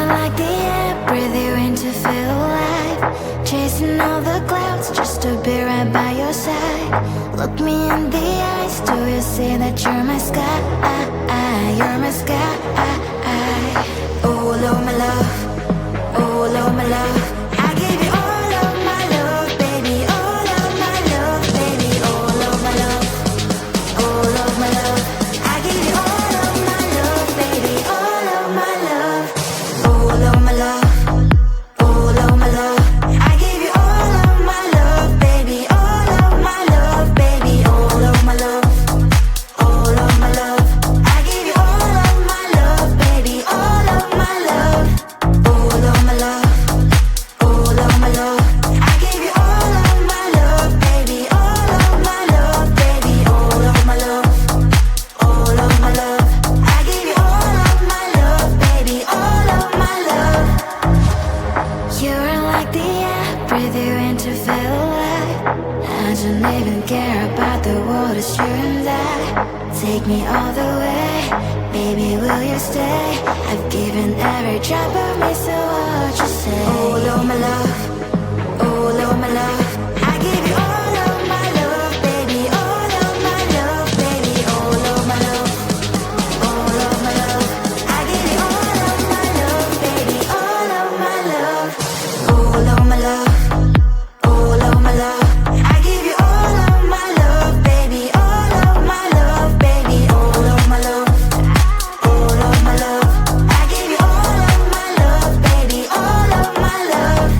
like the air, breathe you in to feel alive. Chasing all the clouds just to be right by your side. Look me in the eyes, do you see that you're my sky? You're my sky. Oh Lord, my love. Oh Lord, my love. I give you all of my love, baby. All of my love, baby. All of my love. All of my love. I give you all of my love, baby. All of my love. All of my love. All of my love. I give you all of my love, baby. All of my love, baby. All of my love. All of my love. I give you all of my love, baby. All of my love. All of my love. All of my love. I give you all of my love, baby. All of my love, baby. All of my love. All of my love. I give you all of my love, baby. All of my love. You're like the air, breathe you in to feel alive. I don't even care about the world, it's you and I. Take me all the way, baby, will you stay? I've given every drop of me, so what you say? Oh Lord, my love. Oh Lord, my love. I give you all of my love, baby. All of my love, baby. All of my love. All of my love. I give you all of my love, baby. All of my love. All of my love. All of my love. I give you all of my love, baby. All of my love, baby. All of my love. All of my love. I give you all of my love, baby. All of my love.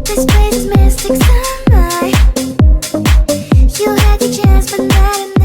This place is mystic sunlight. You had your chance, but not enough.